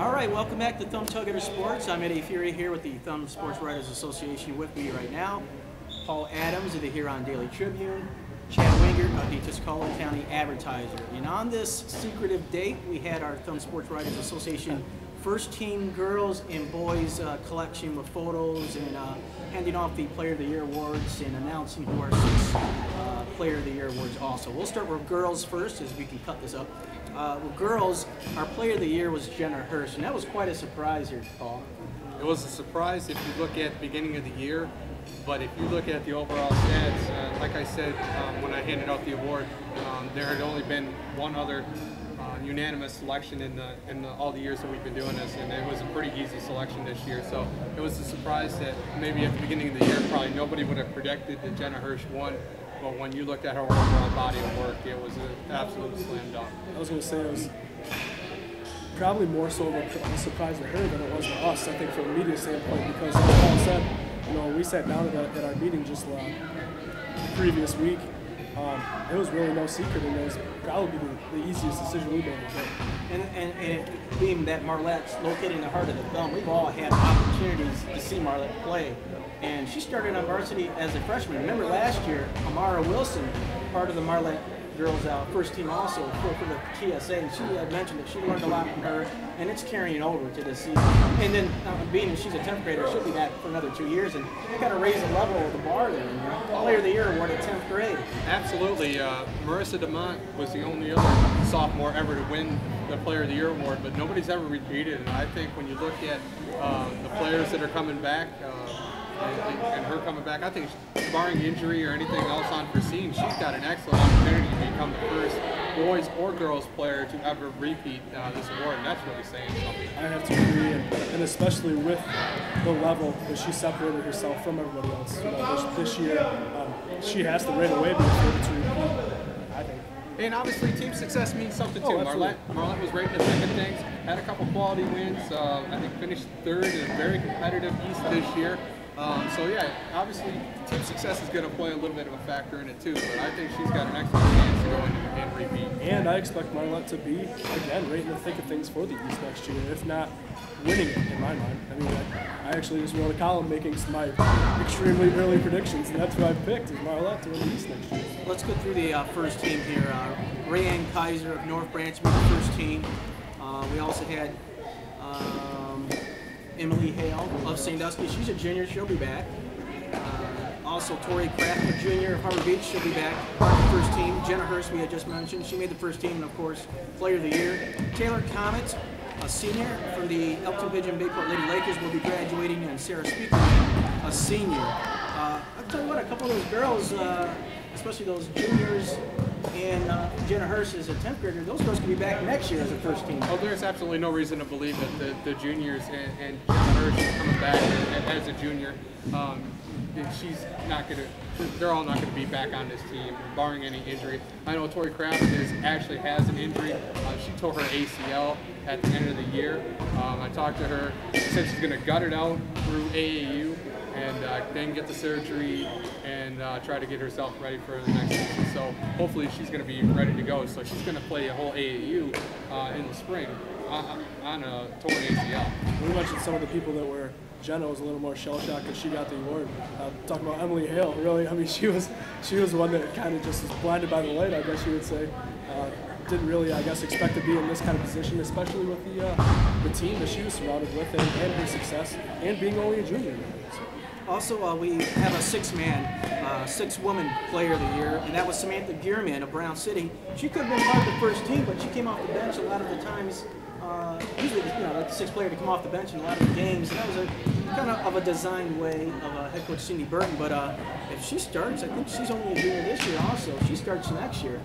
All right, welcome back to Tailgater Sports. I'm Eddie Fury here with the Thumb Sports Writers Association. With me right now, Paul Adams of the Huron Daily Tribune, Chad Wingert of the Tuscola County Advertiser. And on this secretive date, we had our Thumb Sports Writers Association First Team Girls and Boys collection with photos and handing off the Player of the Year awards and announcing who our six Player of the Year awards also. We'll start with girls first, as we can cut this up. With girls, our Player of the Year was Jenna Hurst, and that was quite a surprise here, Paul. It was a surprise if you look at the beginning of the year, but if you look at the overall stats, like I said when I handed out the award, there had only been one other unanimous selection in all the years that we've been doing this, and it was a pretty easy selection this year. So it was a surprise that maybe at the beginning of the year, probably nobody would have predicted that Jenna Hurst won. But when you looked at her overall body of work, it was an absolute slam dunk. I was going to say it was probably more so of a surprise to her than it was to us, I think, from a media standpoint, because as Paul said, you know, we sat down at our meeting just the previous week. It was really no secret, and it was probably the easiest decision we've made. And it being that Marlette's located in the heart of the Thumb, we've all had opportunities to see Marlette play. And she started on varsity as a freshman. Remember last year, Amara Wilson, part of the Marlette girls first team also, for the TSA, and she had mentioned that she learned a lot from her, and it's carrying over to this season. And then being she's a 10th grader, she'll be back for another 2 years, and kind of raise the level of the bar there. You know? Player of the Year award at 10th grade. Absolutely. Marissa DeMont was the only other sophomore ever to win the Player of the Year award, but nobody's ever repeated. And I think when you look at the players that are coming back, and her coming back, I think barring injury or anything else unforeseen, she's got an excellent opportunity to become the first boys or girls player to ever repeat this award, and that's really saying something. I have to agree, and especially with the level that she separated herself from everybody else. You know, this year, she has to right away be able to repeat, I think. And obviously, team success means something too. Marlette was right in the thick of things, had a couple quality wins. I think finished third in a very competitive East this year. So yeah, obviously team success is going to play a little bit of a factor in it too, but I think she's got an excellent chance to go in and repeat. And I expect Marlette to be, again, right in the thick of things for the East next year, if not winning it in my mind. I mean, I actually just wrote a column making my extremely early predictions, and that's who I picked, is Marlette to win the East next year. Let's go through the first team here. Rayanne Kaiser of North Branch made the first team. We also had Emily Hale of Sandusky. She's a junior. She'll be back. Also, Tori Kraft, a junior of Harbor Beach. She'll be back. Part of the first team. Jenna Hurst, we had just mentioned. She made the first team, and of course, Player of the Year. Taylor Comet, a senior from the Elkton Pigeon Bayport Lady Lakers, will be graduating, and Sarah Speakerman, a senior. I'll tell you what, a couple of those girls, especially those juniors, and Jenna Hurst is a 10th grader, those girls could be back next year as a first team. Oh, there's absolutely no reason to believe that the juniors and Jenna Hurst is coming back as a junior. She's not going to, they're all not going to be back on this team, barring any injury. I know Tori Kraft actually has an injury. She tore her ACL at the end of the year. I talked to her, she said she's going to gut it out through AAU, and then get the surgery and try to get herself ready for the next season. So hopefully she's going to be ready to go. So she's going to play a whole AAU in the spring on a torn ACL. We mentioned some of the people that were, Jenna was a little more shell-shocked because she got the award. Talking about Emily Hale, really, I mean, she was one that kind of just was blinded by the light, I guess you would say. Didn't really, I guess, expect to be in this kind of position, especially with the team that she was surrounded with and her success, and being only a junior. So. Also, we have a six-woman Player of the Year, and that was Samantha Gearman of Brown City. She could have been part of the first team, but she came off the bench a lot of the times. Usually, you know, like the sixth player to come off the bench in a lot of the games, and that was a kind of a designed way of head coach Cindy Burton. But if she starts, I think she's only a junior this year. Also, if she starts next year.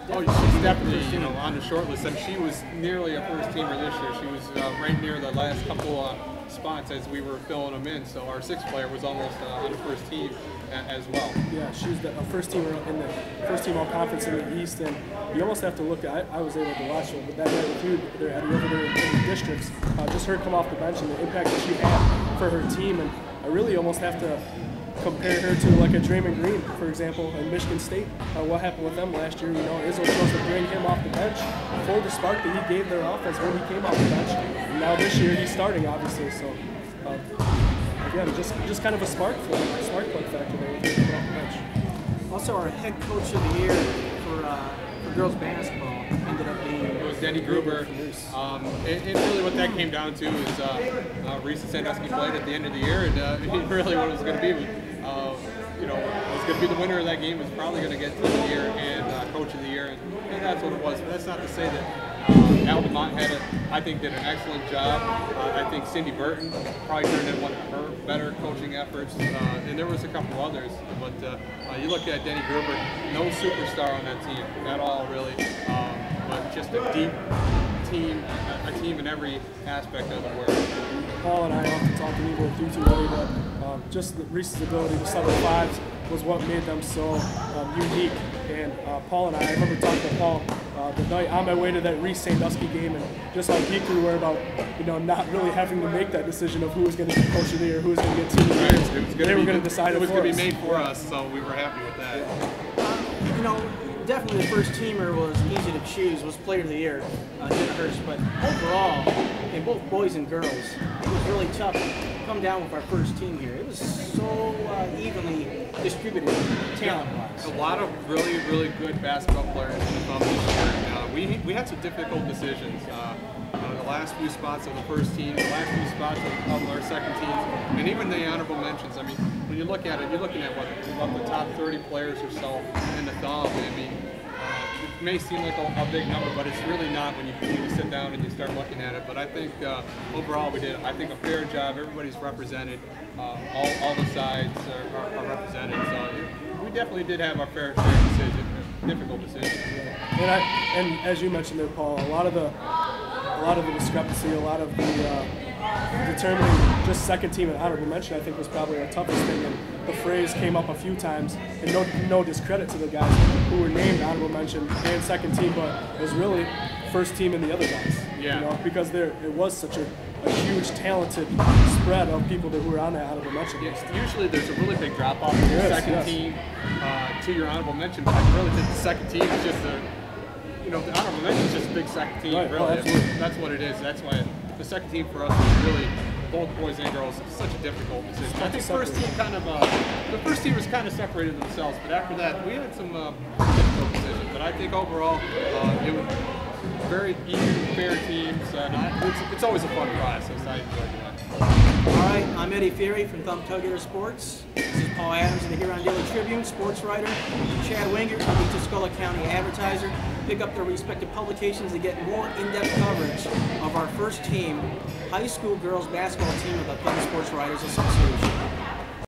Oh, she's definitely, you know, on the short list. And she was nearly a first teamer this year. She was right near the last couple spots as we were filling them in. So our sixth player was almost on the first team as well. Yeah, she's a first teamer in the first team all conference in the East, and you almost have to look at. I was able to watch it, but that night with you, they're over there in the districts. Just her come off the bench and the impact that she had for her team, and I really almost have to compare her to like a Draymond Green, for example, in Michigan State. What happened with them last year? Izzo chose to bring him off the bench for the spark that he gave their offense when he came off the bench. And now this year he's starting, obviously. So again, just kind of a spark plug factor there with him off the bench. Also, our head coach of the year for girls basketball ended up being Denny Gruber. And really what that came down to is Reese Sandusky played at the end of the year, and really what it was going to be was, was going to be the winner of that game was probably going to get to the year and coach of the year, and that's what it was. But that's not to say that Altamont did an excellent job. I think Cindy Burton probably turned in one of her better coaching efforts, and there was a couple others. But you look at Denny Gruber, no superstar on that team at all, really. But just a deep team, a team in every aspect of the word. Paul and I often talk, and even with you two, that just Reese's ability to set the fives was what made them so unique. And Paul and I remember talking to Paul the night on my way to that Reese Sandusky game, and just how geeked we were about not really having to make that decision of who was going to be coach of the year, who was going to get team of the year. They were going to decide. It was going to be made for us, so we were happy with that. Definitely the first teamer was easy to choose, was player of the year, Jenna Hurst, but overall, in both boys and girls, it was really tough to come down with our first team here. It was so evenly distributed talent-wise. A lot of really, really good basketball players in the club this year. We had some difficult decisions. The last few spots of the first team, the last few spots of our second team, and even the honorable mentions. I mean, when you look at it, you're looking at what the top 30 players or so in the thumb. I mean, it may seem like a big number, but it's really not when you sit down and you start looking at it. But I think overall we did, I think, a fair job. Everybody's represented. All the sides are represented. So we definitely did have our fair decision, difficult decision. And as you mentioned there, Paul, a lot of the discrepancy, a lot of the determining just second team and honorable mention, I think, was probably our toughest thing. And the phrase came up a few times, and no discredit to the guys who were named honorable mention and second team, but it was really first team and the other guys. Yeah. Because it was such a huge, talented spread of people that were on that honorable mention list. Usually there's a really big drop off from your second team to your honorable mention, but really the second team is just the honorable mention is just a big second team, right. really. Oh, That's what it is. That's why the second team for us is really, both boys and girls, it's such a difficult decision. I think first team the first team was kind of separated themselves, but after that we had some difficult decisions. But I think overall it was very even, fair teams, and it's always a fun process. I enjoy that. All right, I'm Eddie Fury from Tailgater Sports. This is Paul Adams of the Huron Daily Tribune, sports writer. Chad Wingert of the Tuscola County Advertiser. Pick up their respective publications to get more in-depth coverage of our first team high school girls basketball team of the Thumb Sports Writers Association.